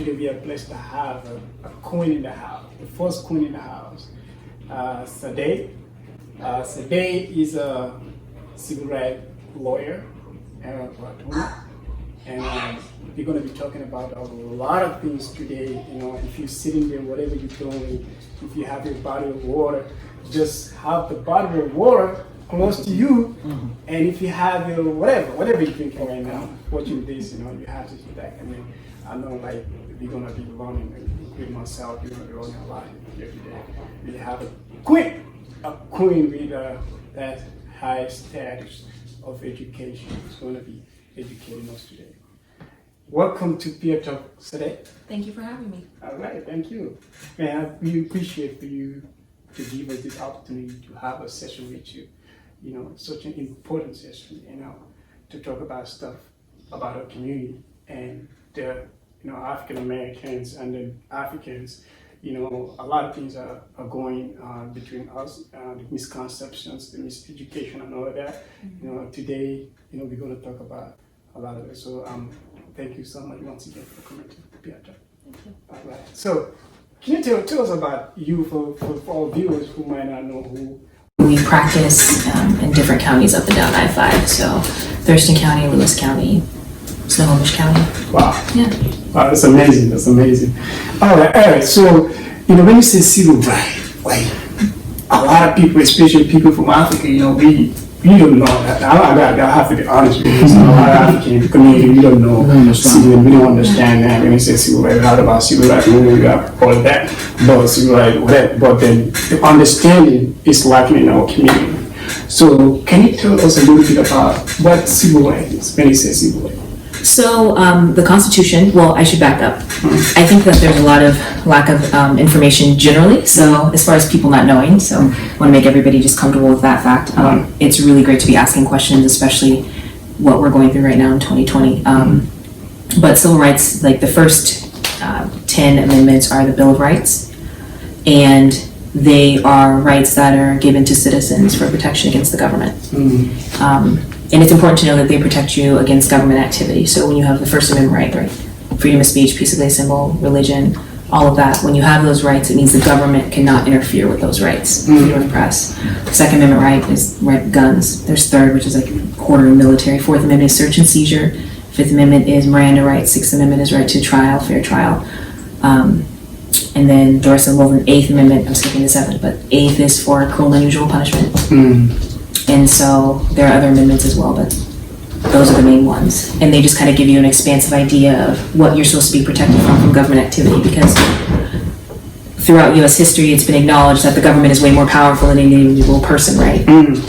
today we are blessed to have a queen in the house, the first queen in the house, Sade. Sade is a civil rights lawyer and attorney, and we're going to be talking about a lot of things today. You know, if you're sitting there, whatever you're doing, if you have a bottle of water, just have the bottle of water close to you, and if you have your whatever you're drinking right now, watching this, you know, you have to do that. I mean, I know like we're gonna be learning, including myself, you're gonna be learning a lot here today. We have a queen with that high status of education. It's gonna be educating us today. Welcome to PeerTalk Sade. Thank you for having me. All right, thank you. Man, we appreciate for you to give us this opportunity to have a session with you. You know, such an important session, you know, to talk about stuff about our community and the, you know, African Americans and the Africans. You know, a lot of things are going on between us, the misconceptions, the miseducation and all of that. You know, today, you know, we're going to talk about a lot of it. So thank you so much once again for coming to PeerTalk. Thank you. All right. So can you tell us about you for our viewers who might not know who? We practice in different counties up and down I-5, so Thurston County, Lewis County, Snohomish County. Wow. Yeah. Wow, that's amazing. That's amazing. All right. So, you know, when you say civil rights, like a lot of people, especially people from Africa, you know, we don't know that. I have to be honest with you. So a lot of African community, we don't know civil. We don't understand that. When you say civil rights, a lot about civil rights, we got all of that. But civil rights, whatever. But then the understanding is lacking in our community. So, can you tell us a little bit about what civil rights is when you say civil rights? So the Constitution, well, I should back up. I think that there's a lot of lack of information generally, so as far as people not knowing, so I want to make everybody just comfortable with that fact. It's really great to be asking questions, especially what we're going through right now in 2020. But civil rights, like the first 10 amendments are the Bill of Rights, and they are rights that are given to citizens for protection against the government. And it's important to know that they protect you against government activity. So when you have the First Amendment right, freedom of speech, peaceably assemble, religion, all of that, when you have those rights, it means the government cannot interfere with those rights. Freedom of the press. The Second Amendment right is guns. There's third, which is like quarter military. Fourth Amendment is search and seizure. Fifth Amendment is Miranda rights. Sixth Amendment is right to trial, fair trial. And then the rest of them over in Eighth Amendment, I'm skipping the seventh, but eighth is for cruel and unusual punishment. And so there are other amendments as well, but those are the main ones. And they just kind of give you an expansive idea of what you're supposed to be protected from government activity, because throughout US history, it's been acknowledged that the government is way more powerful than any individual person, right?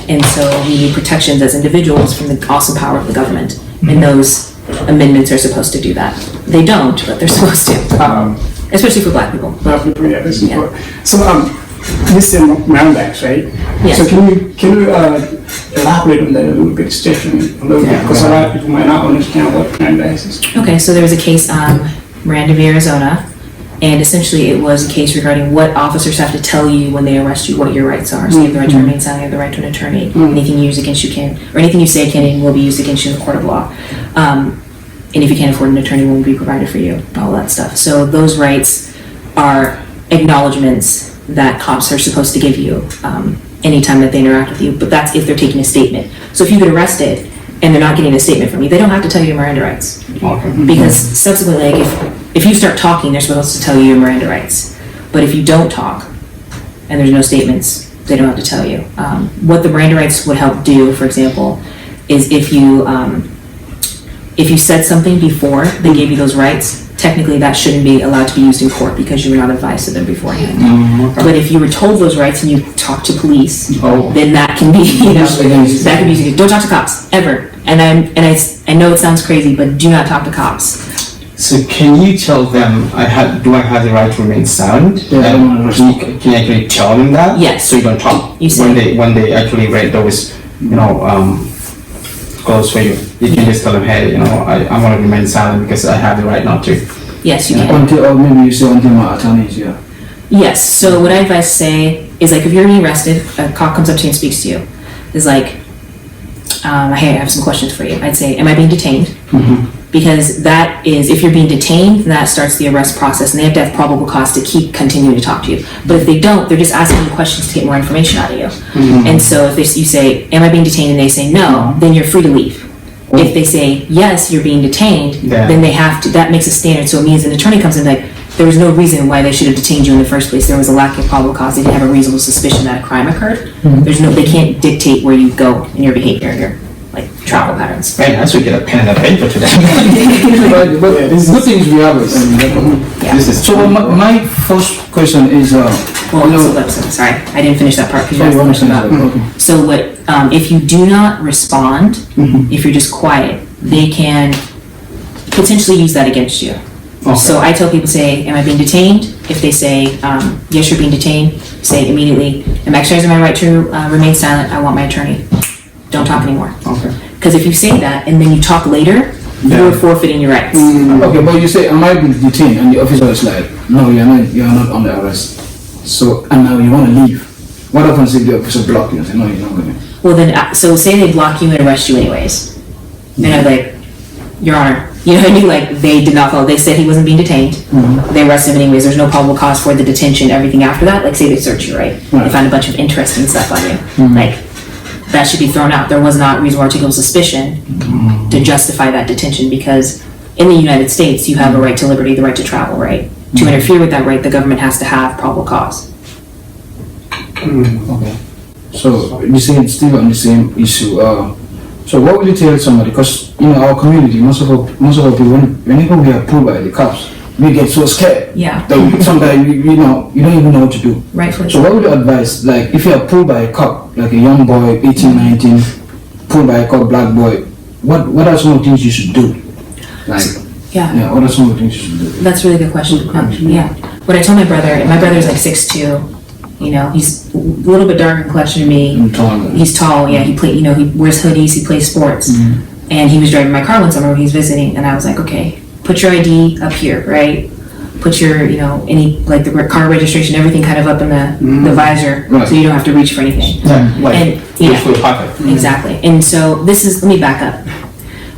And so we need protections as individuals from the awesome power of the government. And those amendments are supposed to do that. They don't, but they're supposed to. Especially for Black people. Black people, yeah, that's important. So, you said Miranda, right? Yes. So can you elaborate on that a little bit, because a lot of people might not understand what Miranda is. Okay, so there was a case, Miranda v. Arizona, and essentially it was a case regarding what officers have to tell you when they arrest you, what your rights are. So you have the right to remain silent, you have the right to an attorney. Anything you use against you can, or anything you say can and will be used against you in the court of law. And if you can't afford an attorney, will be provided for you, all that stuff. So those rights are acknowledgements that cops are supposed to give you anytime that they interact with you, but that's if they're taking a statement. So if you get arrested and they're not getting a statement from you, they don't have to tell you your Miranda rights. Because subsequently, like if you start talking, they're supposed to tell you your Miranda rights. But if you don't talk and there's no statements, they don't have to tell you. What the Miranda rights would help do, for example, is if you said something before they gave you those rights, technically that shouldn't be allowed to be used in court because you were not advised of them beforehand. But if you were told those rights and you talk to police, then that can be, that can be, don't talk to cops, ever. And I know it sounds crazy, but do not talk to cops. So can you tell them, do I have the right to remain silent? Can you actually tell them that? Yes. So you don't talk You say, when they actually read those, goes for you. You can just tell them, hey, I want to remain silent because I have the right not to. Yes, you can. Or maybe you say until my attorneys, yeah. Yes, so what I advise say is like if you're being arrested, a cop comes up to you and speaks to you. It's like, I have some questions for you. I'd say, am I being detained? Because that is, if you're being detained, then that starts the arrest process, and they have to have probable cause to keep continuing to talk to you. But if they don't, they're just asking you questions to get more information out of you. And so if you say, am I being detained, and they say no, then you're free to leave. If they say yes, you're being detained, then they have to, that makes a standard. So it means an attorney comes in like, there was no reason why they should have detained you in the first place. There was a lack of probable cause. They didn't have a reasonable suspicion that a crime occurred. They can't dictate where you go in your behavior, your like travel patterns. Man, I should get a pen and a paper today. But it's good things we have. This is So my first question is, Sorry, I didn't finish that part because you asked the question about. So what, if you do not respond, if you're just quiet, they can potentially use that against you. So I tell people, say, am I being detained? If they say, yes, you're being detained, say immediately, am I exercising my right to remain silent? I want my attorney. Don't talk anymore. okay. Because if you say that and then you talk later, you're forfeiting your rights. Okay, but you say, am I being detained? And the officer is like, no, you're not on the arrest. So, and now you want to leave. What happens if the officer blocks you and say, no, you're not going to? Well then, so say they block you and arrest you anyways. And I'm like, Your Honor, you know what I mean? Like, they did not follow. They said he wasn't being detained. They arrested him anyways. There's no probable cause for the detention, everything after that. Like, say they search you, right? They find a bunch of interesting stuff on you. Like, that should be thrown out. There was not reasonable articulable suspicion to justify that detention because in the United States, you have a right to liberty, the right to travel, right? To interfere with that right, the government has to have probable cause. Okay. So, the same, still on the same issue. So what would you tell somebody? Because in our community, most of our people, whenever we are pulled by the cops, we get so scared. Yeah. That sometimes you don't even know what to do. Rightfully So what would you advise? Like if you are pulled by a cop, like a young boy, 18, 19, pulled by a cop, black boy, what are some of the things you should do? Like Yeah. what are some of the things you should do? That's a really good question. Yeah. What I told my brother's like 6'2". You know, he's a little bit darker in complexion than me. He's tall, yeah. He wears hoodies, he plays sports. And he was driving my car one summer when he was visiting, and I was like, okay, put your ID up here, right? Put your, any, like the car registration, everything kind of up in the visor, so you don't have to reach for anything. Exactly. And so let me back up.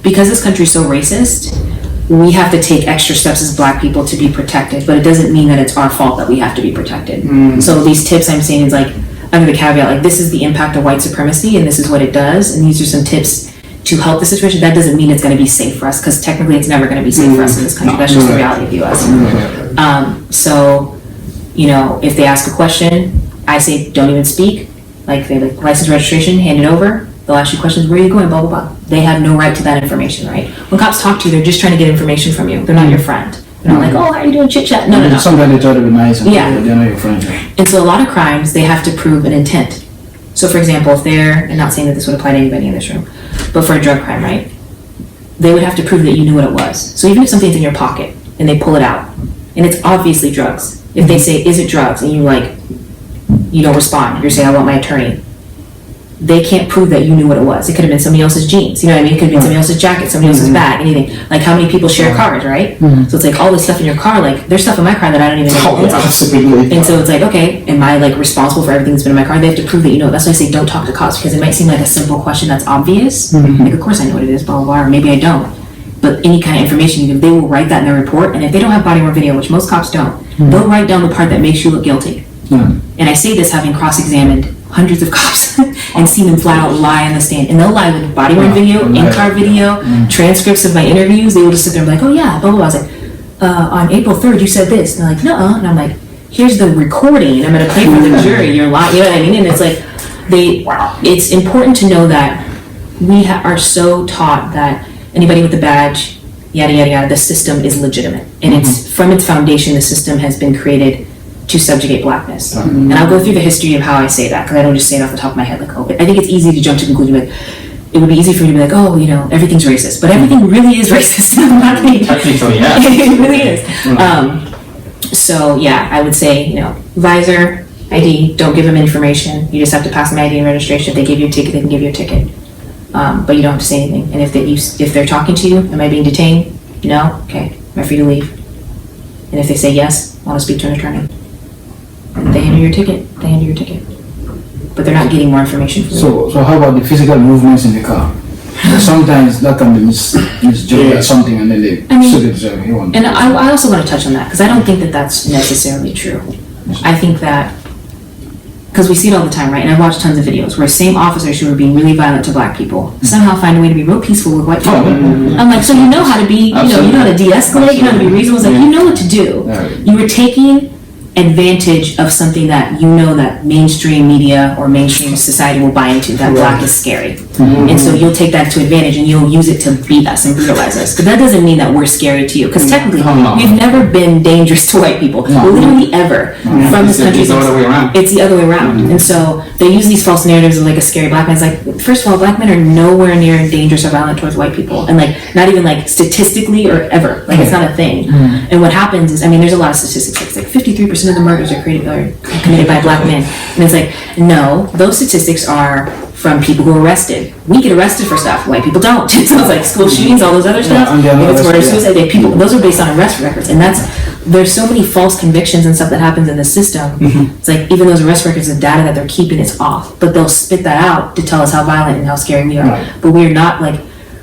Because this country's so racist, we have to take extra steps as black people to be protected, but it doesn't mean that it's our fault that we have to be protected. So these tips I'm saying is like, under the caveat, like this is the impact of white supremacy and this is what it does, and these are some tips to help the situation. That doesn't mean it's going to be safe for us, because technically it's never going to be safe for us in this country. That's just the reality of the US. So, if they ask a question, I say don't even speak. Like they license registration, hand it over. They'll ask you questions, where are you going, blah, blah, blah. They have no right to that information, right? When cops talk to you, they're just trying to get information from you. They're not your friend. They're not like, oh, how are you doing, chit chat? No. Sometimes they try to be nice and they're not your friend. And so a lot of crimes, they have to prove an intent. So for example, if and not saying that this would apply to anybody in this room, but for a drug crime, right? They would have to prove that you knew what it was. So even if something's in your pocket and they pull it out, and it's obviously drugs, if they say, is it drugs? And you don't respond. You're saying, I want my attorney. They can't prove that you knew what it was. It could have been somebody else's jeans. You know what I mean? It could have been somebody else's jacket, somebody else's bag, anything. Like how many people share cars, right? So it's like all this stuff in your car, like there's stuff in my car that I don't even know. Absolutely. And so it's like, okay, am I responsible for everything that's been in my car? They have to prove that you know. That's why I say don't talk to cops, because it might seem like a simple question that's obvious. Like of course I know what it is, blah, blah, blah, or maybe I don't. But any kind of information you give, they will write that in their report, and if they don't have body worn video, which most cops don't, they'll write down the part that makes you look guilty. And I say this having cross-examined hundreds of cops and seen them flat out lie on the stand. And they'll lie with body worn video, in-car video, transcripts of my interviews. They will just sit there and be like, oh yeah, blah, blah, blah. I was like, on April 3rd, you said this. And they're like, no. And I'm like, here's the recording. I'm going to play for the jury. You're lying. You know what I mean? And it's like, it's important to know that we are so taught that anybody with a badge, yada, yada, yada, the system is legitimate. And it's from its foundation, the system has been created to subjugate blackness. And I'll go through the history of how I say that, because I don't just say it off the top of my head like, oh, I think it's easy to jump to conclusion, like, it would be easy for me to be like, oh, everything's racist, but everything really is racist. Technically, yeah. It really is. So yeah, I would say, visor, ID, don't give them information. You just have to pass them ID and registration. If they give you a ticket, they can give you a ticket. But you don't have to say anything. And if they're talking to you, am I being detained? No? Okay. Am I free to leave? And if they say yes, I want to speak to an attorney. They hand you your ticket. but they're not getting more information from you. So how about the physical movements in the car? Sometimes that can be misjudged as something, and then they shoot it. And I also want to touch on that because I don't think that that's necessarily true. I think that because we see it all the time, right? And I've watched tons of videos where same officers who are being really violent to black people somehow find a way to be real peaceful with white people. I'm like, so you know how to be, you know how to de-escalate, you know how to be reasonable. It's like, you know what to do. You were taking advantage of something that you know that mainstream media or mainstream society will buy into, that black is scary. And so you'll take that to advantage and you'll use it to beat us and brutalize us. But that doesn't mean that we're scary to you, because technically we've never been dangerous to white people, literally ever. From this country, it's the other way around. It's the other way around. And so they use these false narratives of like a scary black man. It's like, first of all, black men are nowhere near dangerous or violent towards white people, and like not even like statistically or ever. Like it's not a thing. And what happens is, I mean, there's a lot of statistics. It's like 53% of the murders are committed by black men, and it's like, no, those statistics are from people who are arrested. We get arrested for stuff, white people don't. So it's like school shootings, all those other stuff. If it's murder, suicide, people, those are based on arrest records, and there's so many false convictions and stuff that happens in the system. It's like even those arrest records, the data that they're keeping is off, but they'll spit that out to tell us how violent and how scary we are. But we are not like.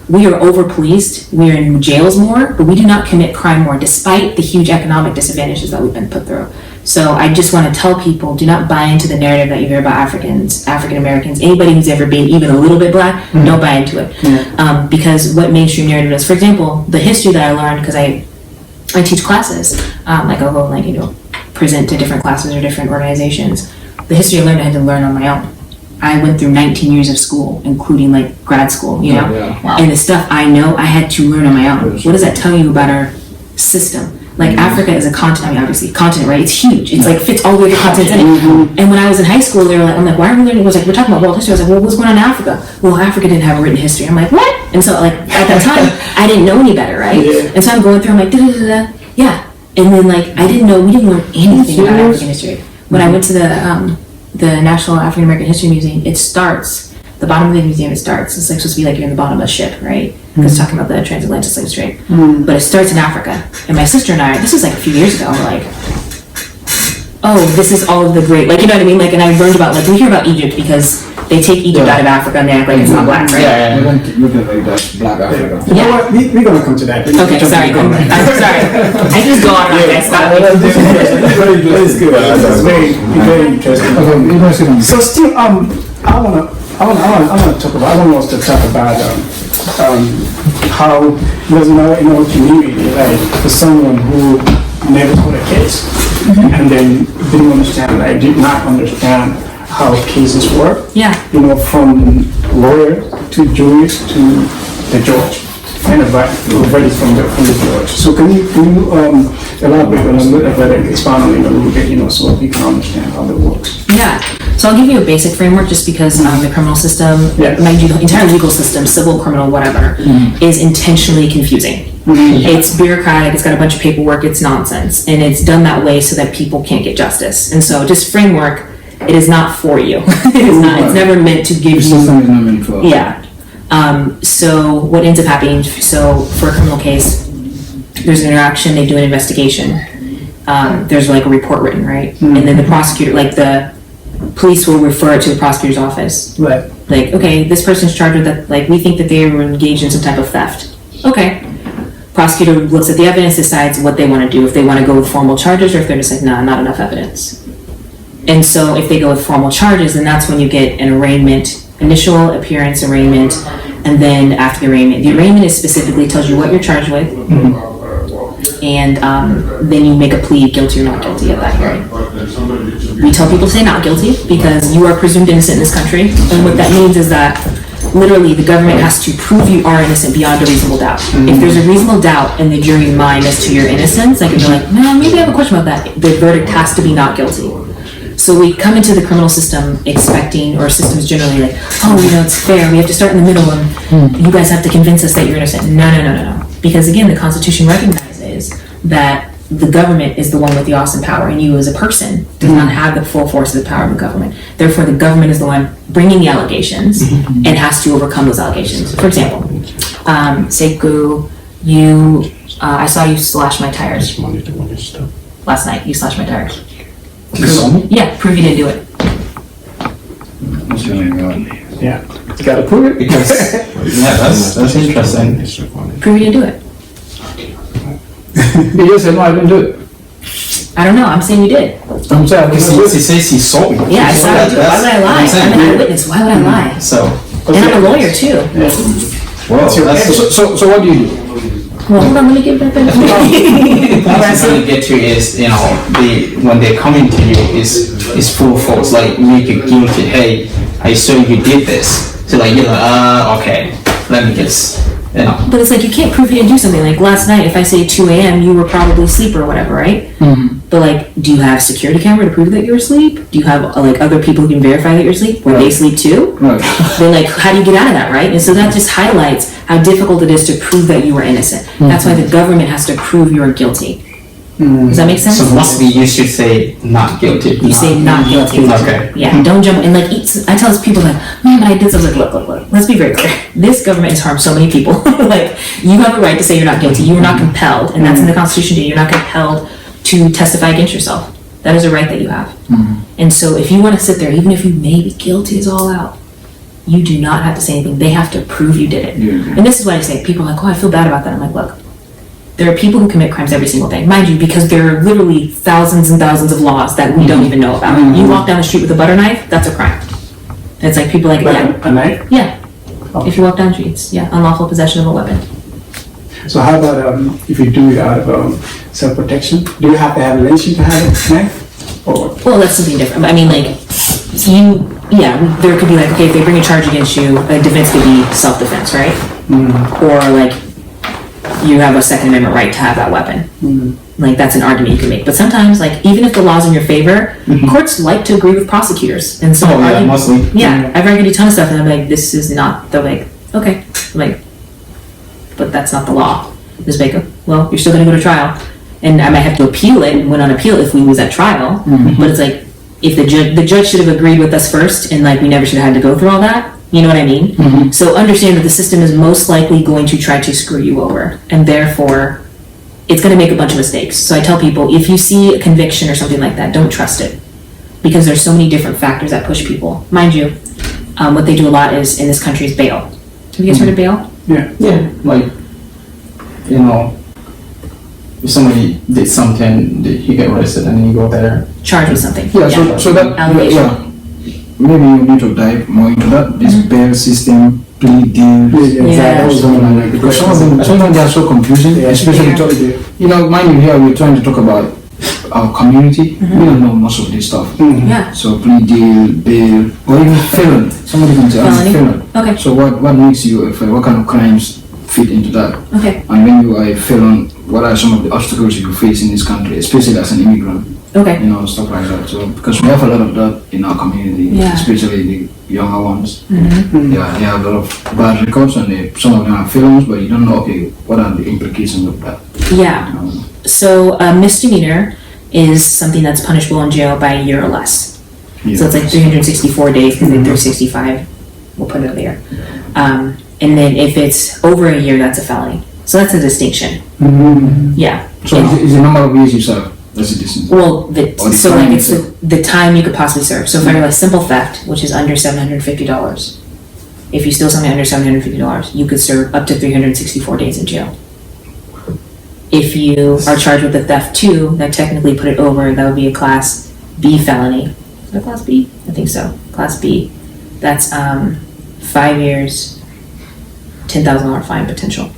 We are over-policed, we are in jails more, but we do not commit crime more, despite the huge economic disadvantages that we've been put through. So I just want to tell people, do not buy into the narrative that you hear about Africans, African Americans, anybody who's ever been even a little bit black, don't buy into it. Because what mainstream narrative is, for example, the history that I learned, because I teach classes, like I'll go like, present to different classes or different organizations. The history I learned, I had to learn on my own. I went through 19 years of school, including like grad school, and the stuff I know, I had to learn on my own. What does that tell you about our system? Like Africa is a continent, I mean obviously continent, right? It's huge. It's like fits all the other continents in it. And when I was in high school, they were like, I'm like, why are we learning? It was like, we're talking about world history. I was like, well, what's going on in Africa? Well, Africa didn't have a written history. I'm like, what? And so like at that time, I didn't know any better, right? And so I'm going through, I'm like, yeah. And then like, we didn't learn anything about African history. When I went to the National African American History Museum, it starts, the bottom of the museum, it's like supposed to be like you're in the bottom of a ship, right? Because it's talking about the transatlantic slave trade. But it starts in Africa. And my sister and I, this was like a few years ago, we're like, oh, this is all of the great, like, you know what I mean? Like, and I learned about, like, we hear about Egypt because they take Egypt out of Africa and they act like it's not black, right? We don't look at like that's black Africa. You know what? We're going to come to that. Okay, sorry. I'm sorry. I just go on and stop. It's good. It's very interesting. So still, I want us to talk about how there's in our community, like for someone who never told a case and then did not understand how cases work. Yeah. From lawyer to juries to the judge, and already from the judge. So can you elaborate on a little bit, expand on it a little bit, so we can understand how that works? Yeah. So I'll give you a basic framework just because the criminal system, the entire legal system, civil, criminal, whatever, is intentionally confusing. It's bureaucratic, it's got a bunch of paperwork, it's nonsense. And it's done that way so that people can't get justice. And so just framework, it is not for you. It's never meant to give you. The system is not meant for. Yeah. So what ends up happening, so for a criminal case, there's an interaction, they do an investigation. There's like a report written, right? And then the prosecutor, like the police will refer it to the prosecutor's office. Right. Like, okay, this person's charged with that, like, we think that they were engaged in some type of theft. Okay. Prosecutor looks at the evidence, decides what they want to do, if they want to go with formal charges or if they're just like, nah, not enough evidence. And so if they go with formal charges, then that's when you get an arraignment, initial appearance arraignment, and then after the arraignment is specifically tells you what you're charged with, and then you make a plea, guilty or not guilty at that hearing. We tell people to say not guilty because you are presumed innocent in this country, and what that means is that literally the government has to prove you are innocent beyond a reasonable doubt. If there's a reasonable doubt in the jury's mind as to your innocence, like if you're like, no, maybe I have a question about that, the verdict has to be not guilty. So we come into the criminal system expecting, or systems generally, like, oh, it's fair, we have to start in the middle and you guys have to convince us that you're innocent. No. Because again, the Constitution recognizes that the government is the one with the awesome power and you as a person does not have the full force of the power of the government. Therefore, the government is the one bringing the allegations and has to overcome those allegations. For example, Sekou, I saw you slash my tires. Last night, you slashed my tires. Yeah, prove you didn't do it. Yeah, you gotta prove it. Because yeah, that's interesting. Prove you didn't do it. You just said, no, I didn't do it. I don't know, I'm saying you did. I'm saying, Because he says he saw it. Yeah, I saw you do it. Why would I lie? I'm an eyewitness, why would I lie? So, And I'm a lawyer too. well, that's so what do you do? Well, hold on, let me get that back. what I'm trying to get to is, you know, when they're coming to you is full force, like make you guilty. Hey, I saw you did this. So like you're like, okay, let me just, you know. But it's like you can't prove you didn't do something. Like last night, if I say 2 a.m., you were probably asleep or whatever, right? But like, do you have security camera to prove that you're asleep? Do you have like other people who can verify that you're asleep? Were they asleep too? Right. Then like, how do you get out of that, right? And so that just highlights how difficult it is to prove that you were innocent. That's why the government has to prove you're guilty. Does that make sense? So must be you should say not guilty. You say not guilty. Okay. Yeah, don't jump and like I tell people like, man, but I did something. Look. Let's be very clear. This government has harmed so many people. Like, you have a right to say you're not guilty. You were not compelled, and that's in the Constitution too. You're not compelled to testify against yourself. That is a right that you have. And so if you want to sit there, even if you may be guilty as all out, you do not have to say anything. They have to prove you did it. And this is what I say. People are like, oh, I feel bad about that. I'm like, look. There are people who commit crimes every single day, mind you, because there are literally thousands and thousands of laws that we don't even know about. You walk down the street with a butter knife, that's a crime. It's like people like, yeah, A knife? yeah. If you walk down streets, yeah, unlawful possession of a weapon. So how about if you do it out of self-protection? Do you have to have a license to have a knife? Or Well, that's something different. I mean, like, there could be like, okay, if they bring a charge against you, a defense could be self-defense, right? Or like, you have a Second Amendment right to have that weapon. Like, that's an argument you can make. But sometimes, like, even if the law's in your favor, courts like to agree with prosecutors. And so, mostly. yeah, I've argued a ton of stuff, and I'm like, this is not, they're like, okay. I'm like, but that's not the law. Ms. Baker, well, you're still gonna go to trial. And I might have to appeal it and win on appeal if we lose that trial. But it's like, if the judge should have agreed with us first, and like, we never should have had to go through all that. You know what I mean? So understand that the system is most likely going to try to screw you over, and therefore it's going to make a bunch of mistakes. So I tell people, if you see a conviction or something like that, don't trust it, because there's so many different factors that push people. Mind you, what they do a lot is in this country is bail. Have you guys heard of bail? Yeah, like, you know, if somebody did something, you get arrested and then you go there. Charged with something. Yeah, so that, Allegation. maybe you need to dive more into that, this bail system, plea deals. Yeah. Because sometimes they are so confusing, especially, you know, mind you, here we're trying to talk about our community. We don't know most of this stuff. Yeah. So plea deal, bail, or even felon. Somebody can say, I'm a felon. Okay. So what makes you a felon? What kind of crimes fit into that? Okay. And when you are a felon, what are some of the obstacles you face in this country, especially as an immigrant? Okay. You know, stuff like that. So, because we have a lot of that in our community, Yeah. especially the younger ones. Yeah, they have a lot of bad records, and some of them are felons, but you don't know, okay, what are the implications of that? Yeah. You know? So a misdemeanor is something that's punishable in jail by a year or less. So it's like 364 days, because 365, we'll put it there. And then if it's over a year, that's a felony. So that's a distinction. Yeah. So is the number of years you serve? That's a distinction. Well, so like it's the time you could possibly serve. So if I realize simple theft, which is under $750, if you steal something under $750, you could serve up to 364 days in jail. If you are charged with the theft too, that technically put it over, that would be a Class B felony. Is that Class B? I think so. Class B. That's 5 years, $10,000 fine potential.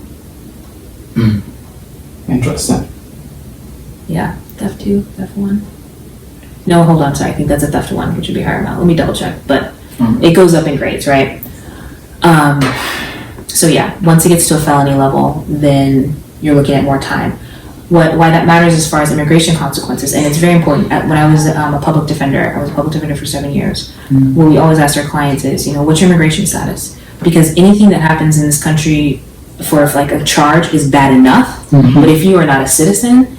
Interesting. Yeah, theft 2, theft 1. No, hold on, sorry, I think that's a theft 1, which would be higher amount. Let me double check, but it goes up in grades, right? So yeah, once it gets to a felony level, then you're looking at more time. Why that matters as far as immigration consequences, and it's very important. When I was a public defender, I was a public defender for 7 years. What we always ask our clients is, what's your immigration status? Because anything that happens in this country for like a charge is bad enough, but if you are not a citizen,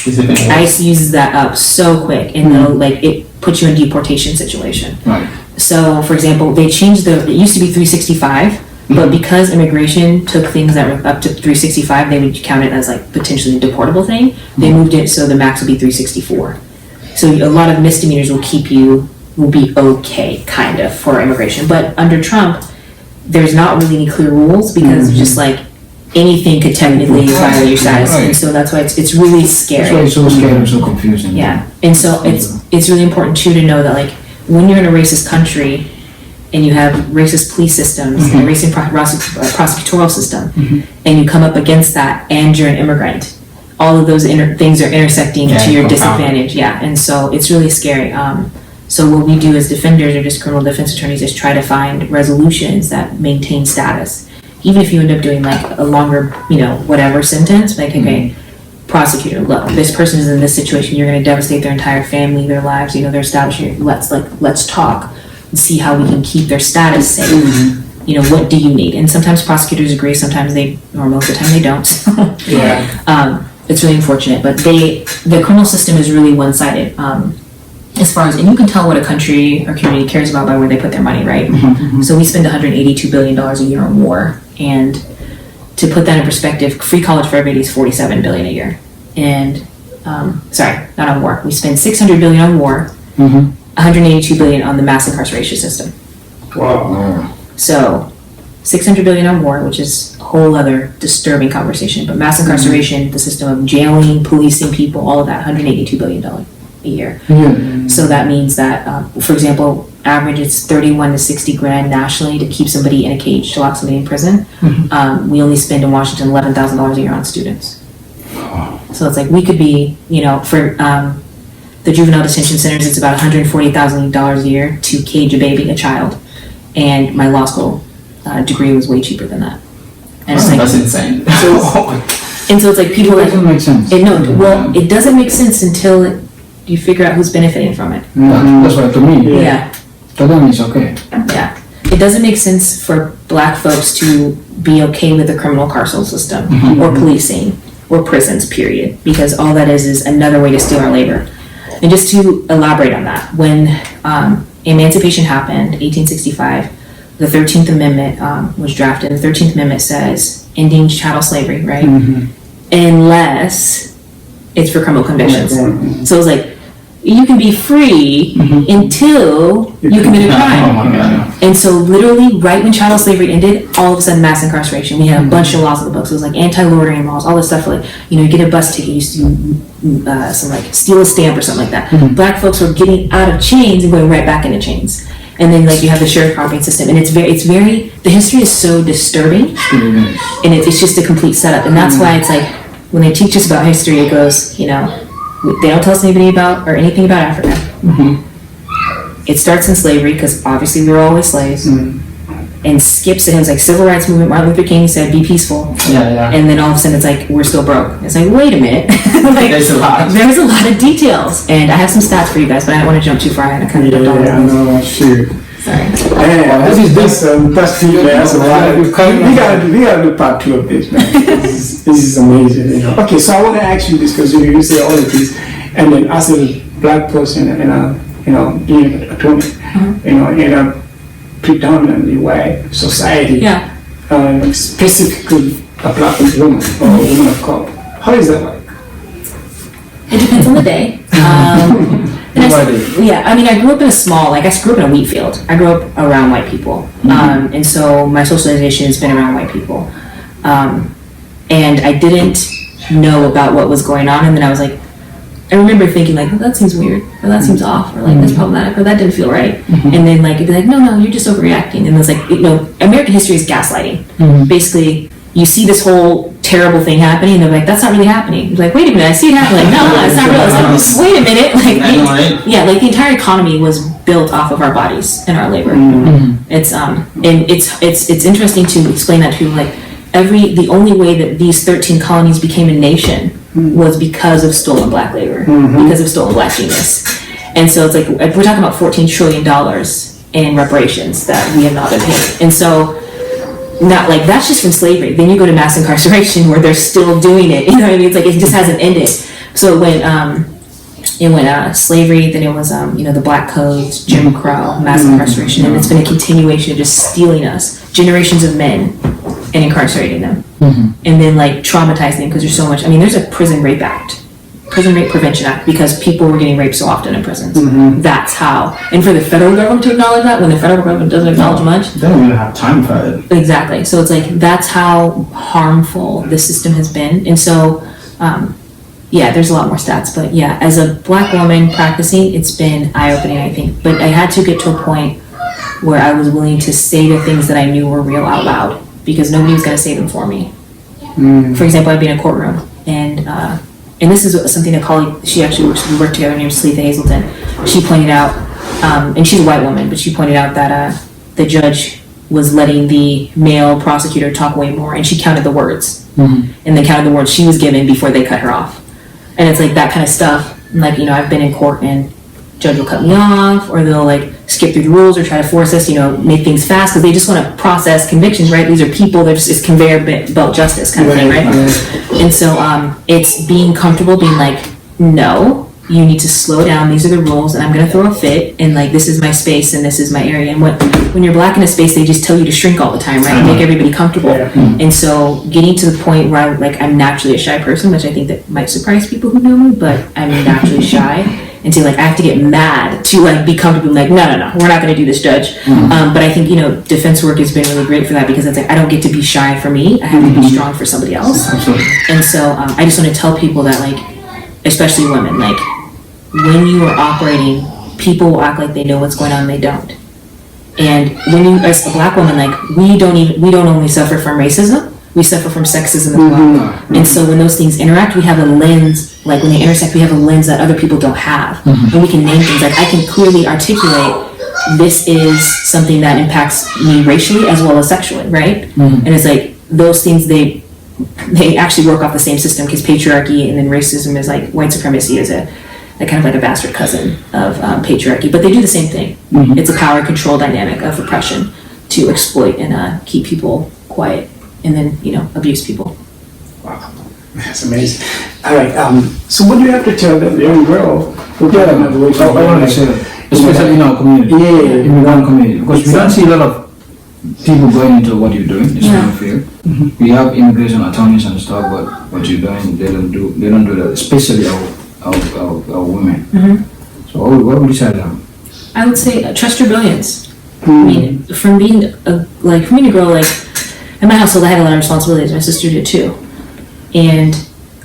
ICE uses that up so quick, and they'll like it puts you in a deportation situation. Right. So, for example, they changed it used to be 365, but because immigration took things that were up to 365, they would count it as like potentially a deportable thing. They moved it so the max would be 364. So a lot of misdemeanors will keep you will be okay, kind of, for immigration. But under Trump, there's not really any clear rules because just like anything could technically violate your status, and so that's why it's really scary. That's why it's so scary and so confusing. Yeah, and so it's really important too to know that like when you're in a racist country and you have racist police systems and a racist prosecutorial system, and you come up against that and you're an immigrant, all of those things are intersecting to your disadvantage. Yeah, and so it's really scary. So what we do as defenders or just criminal defense attorneys is try to find resolutions that maintain status. Even if you end up doing like a longer, whatever sentence, like, okay, prosecutor, look, this person is in this situation, you're gonna devastate their entire family, their lives, they're establishing, let's talk and see how we can keep their status safe. What do you need? And sometimes prosecutors agree, sometimes or most of the time they don't. It's really unfortunate, but the criminal system is really one-sided. As far as, and you can tell what a country or community cares about by where they put their money, right? So we spend $182 billion a year on war, and to put that in perspective, free college for everybody is $47 billion a year. And sorry, not on war. We spend $600 billion on war, $182 billion on the mass incarceration system. Wow. So $600 billion on war, which is a whole other disturbing conversation. But mass incarceration, the system of jailing, policing people, all of that, $182 billion a year. So that means that, for example, average it's 31 to 60 grand nationally to keep somebody in a cage, to lock somebody in prison. We only spend in Washington $11,000 a year on students. So it's like we could be, for the juvenile detention centers, it's about $140,000 a year to cage a child. And my law school degree was way cheaper than that. And it's like, that's insane. And so it's like people It doesn't make sense. It doesn't make sense until you figure out who's benefiting from it. That's why to me. Yeah. To them it's okay. Yeah. It doesn't make sense for black folks to be okay with the criminal carceral system or policing or prisons, period. Because all that is another way to steal our labor. And just to elaborate on that, when emancipation happened, 1865, the 13th Amendment was drafted. The 13th Amendment says ending chattel slavery, right? Unless it's for criminal convictions. So it's like, you can be free until you commit a crime. And so literally right when chattel slavery ended, all of a sudden mass incarceration. We had a bunch of laws in the books. It was like anti-loitering laws, all this stuff, like, you get a bus ticket, you used to some like steal a stamp or something like that. Black folks were getting out of chains and going right back into chains. And then like you have the sharecropping system, and it's very the history is so disturbing, and it's just a complete setup. And that's why it's like when they teach us about history, it goes, they don't tell us anything about Africa. It starts in slavery because obviously we were always slaves, and skips it. It was like civil rights movement. Martin Luther King said, "Be peaceful." And then all of a sudden it's like we're still broke. It's like, wait a minute. Like, there's a lot of details, and I have some stats for you guys, but I don't want to jump too far. I kind of jumped on. I know. Shoot. Sorry. That's deep, man. That's a lot. We gotta do part 2 of this, man. This is amazing. Okay, so I want to ask you this because you say all of this, and then as a black person, and being an attorney, in a predominantly white society, specifically a black woman or a woman of color, how is that like? It depends on the day. I grew up in a small, I grew up in a wheat field. I grew up around white people. And so my socialization has been around white people. And I didn't know about what was going on. And then I was like, I remember thinking like, well, that seems weird, or that seems off, or like that's problematic, or that didn't feel right. And then like, it'd be like, no, you're just overreacting. And it's like, American history is gaslighting. Basically, you see this whole terrible thing happening, and they're like, that's not really happening. It's like, wait a minute, I see it happening. Like, no, it's not real. It's like, wait a minute. Like, the entire economy was built off of our bodies and our labor. It's and it's interesting to explain that to like the only way that these 13 colonies became a nation was because of stolen black labor, because of stolen black genius. And so it's like we're talking about $14 trillion in reparations that we have not been paid. And so not like that's just from slavery. Then you go to mass incarceration where they're still doing it. You know what I mean? It's like it just hasn't ended. So it went slavery, then it was the black codes, Jim Crow, mass incarceration, and it's been a continuation of just stealing us, generations of men, and incarcerating them, and then like traumatizing them because there's so much. I mean, there's a Prison Rape Act Prison Rape Prevention Act, because people were getting raped so often in prisons. That's how. And for the federal government to acknowledge that, when the federal government doesn't acknowledge much. They don't even have time for it. Exactly. So it's like, that's how harmful the system has been. And so, yeah, there's a lot more stats, but yeah, as a Black woman practicing, it's been eye-opening, I think. But I had to get to a point where I was willing to say the things that I knew were real out loud, because nobody was going to say them for me. For example, I'd be in a courtroom, and this is something a colleague, we worked together, named Sade A. She pointed out, and she's a white woman, but she pointed out that the judge was letting the male prosecutor talk way more, and she counted the words, and then counted the words she was given before they cut her off. And it's like that kind of stuff. Like, I've been in court and judge will cut me off, or they'll like skip through the rules or try to force us, make things fast because they just want to process convictions, right? These are people, it's conveyor belt justice kind of thing, right? And so it's being comfortable, being like, no, you need to slow down. These are the rules, and I'm going to throw a fit, and like, this is my space and this is my area. And when you're Black in a space, they just tell you to shrink all the time, right? And make everybody comfortable. And so getting to the point where I'm naturally a shy person, which I think that might surprise people who know me, but I'm naturally shy. And to like, I have to get mad to like be comfortable, like, no, we're not going to do this, judge. But I think, defense work has been really great for that, because it's like, I don't get to be shy for me. I have to be strong for somebody else. And so I just want to tell people that, like, especially women, like, when you are operating, people will act like they know what's going on and they don't. And when you, as a Black woman, like, we don't only suffer from racism, we suffer from sexism as well. And so when those things interact, we have a lens, like when they intersect, we have a lens that other people don't have. And we can name things, like I can clearly articulate, this is something that impacts me racially as well as sexually, right? And it's like, those things, they actually work off the same system, because patriarchy and then racism is like, white supremacy is a kind of like a bastard cousin of patriarchy, but they do the same thing. It's a power control dynamic of oppression to exploit and keep people quiet, and then abuse people. Wow, that's amazing. All right, so what do you have to tell the young girl who got another way? I want to say that, especially in our community, in one community, because we don't see a lot of people going into what you're doing, this kind of field. We have immigration attorneys and stuff, but what you're doing, they don't do that, especially our women. So what would you say to them? I would say trust your brilliance. I mean, from being a girl, like in my household, I had a lot of responsibilities. My sister did too, and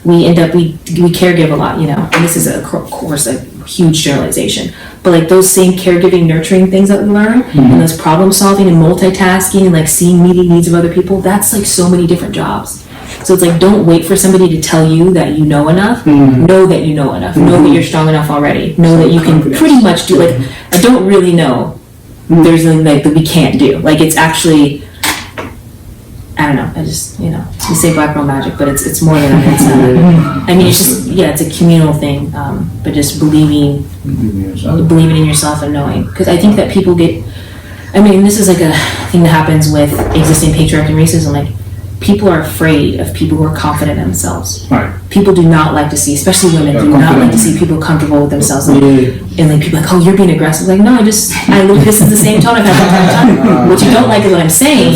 we caregive a lot, And this is of course a huge generalization, but like those same caregiving, nurturing things that we learn, and those problem solving and multitasking and like seeing meeting needs of other people, that's like so many different jobs. So it's like, don't wait for somebody to tell you that you know enough. Know that you know enough. Know that you're strong enough already. Know that you can pretty much do, like, I don't really know. There's like that we can't do. Like, it's actually, I don't know. I just, we say black girl magic, but it's more than that. It's, I mean, it's just, it's a communal thing. But just believing in yourself and knowing. Because I think that people get, this is like a thing that happens with existing patriarchy and racism. Like, people are afraid of people who are confident in themselves. Right. People do not like to see, especially women, do not like to see people comfortable with themselves. And like people are like, oh, you're being aggressive. Like, no, this is the same tone I've had the entire time. What you don't like is what I'm saying.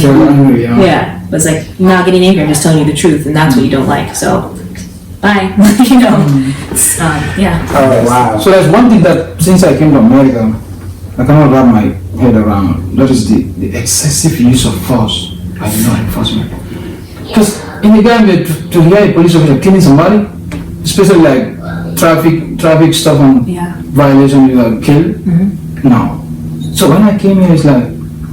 Yeah. But it's like, I'm not getting angry, I'm just telling you the truth, and that's what you don't like. So, bye. Yeah. Oh, wow. So there's one thing that, since I came to America, I cannot wrap my head around. That is the excessive use of force by law enforcement. Because in the Gambia, to hear a police officer killing somebody, especially like traffic stuff and violation, you are killed. No. So when I came here, it's like,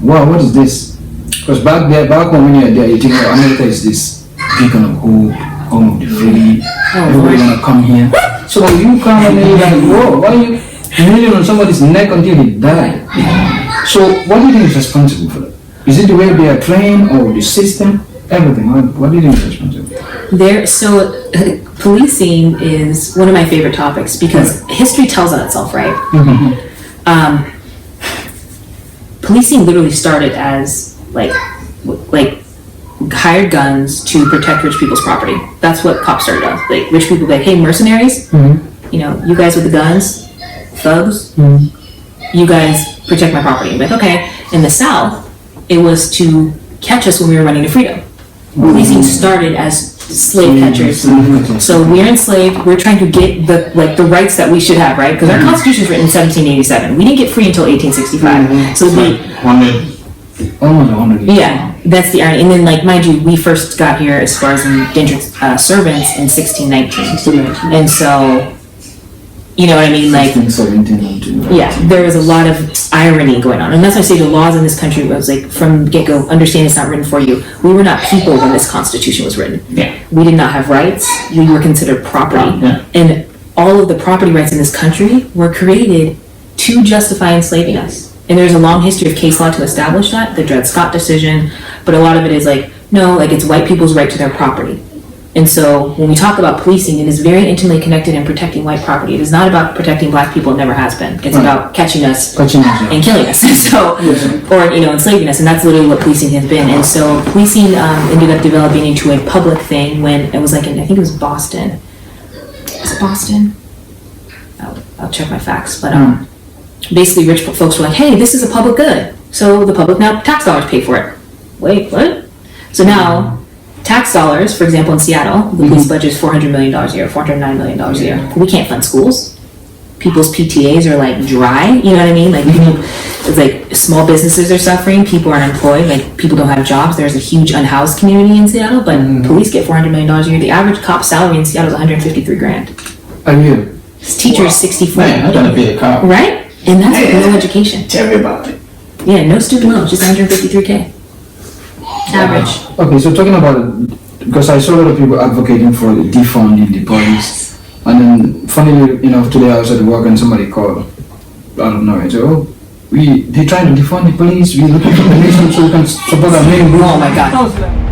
wow, what is this? Because back home when you're there, you think, oh, America is this beacon of hope, home of the free, everybody wanna come here. So you come and you're like, whoa, why are you kneeling on somebody's neck until he died? So what do you think is responsible for that? Is it the way they are trained or the system? Everything. What do you think is responsible? Policing is one of my favorite topics because history tells on itself, right? Policing literally started as like hired guns to protect rich people's property. That's what cops started off. Like rich people, like, hey, mercenaries, you guys with the guns, thugs, you guys protect my property. I'm like, okay. In the South, it was to catch us when we were running to freedom. Policing started as slave catchers. So we're enslaved. We're trying to get the rights that we should have, right? Because our Constitution is written in 1787. We didn't get free until 1865. So Almost 100 years. yeah, that's the irony. And then, like, mind you, we first got here as far as indentured servants in 1619. And so, you know what I mean? Like, 17, yeah, there was a lot of irony going on. And that's why I say the laws in this country was like, from the get-go, understand it's not written for you. We were not people when this Constitution was written. Yeah. We did not have rights. We were considered property. Yeah. And all of the property rights in this country were created to justify enslaving us. And there's a long history of case law to establish that, the Dred Scott decision, but a lot of it is like, no, like it's white people's right to their property. And so when we talk about policing, it is very intimately connected in protecting white property. It is not about protecting black people, it never has been. It's about catching us and killing us, so, or, you know, enslaving us, and that's literally what policing has been. And so policing ended up developing into a public thing when it was like in, I think it was Boston. Was it Boston? I'll check my facts, but basically rich folks were like, hey, this is a public good, so the public now tax dollars pay for it. Wait, what? So now tax dollars, for example, in Seattle, the police budget is $400 million a year, $409 million a year. We can't fund schools. People's PTAs are like dry, you know what I mean? Like people, it's like small businesses are suffering, people are unemployed, like people don't have jobs. There's a huge unhoused community in Seattle, but police get $400 million a year. The average cop salary in Seattle is $153,000. A year. Teachers 64. Man, I gotta be a cop. Right? And that's with no education. Tell me about it. Yeah, no student loans, just $153K. Average. Okay, so talking about it, because I saw a lot of people advocating for the defunding the police, and then funnily enough, today I was at work and somebody called, I don't know, and said, oh, they're trying to defund the police, we're looking for the nation so we can support our main group. Oh my God.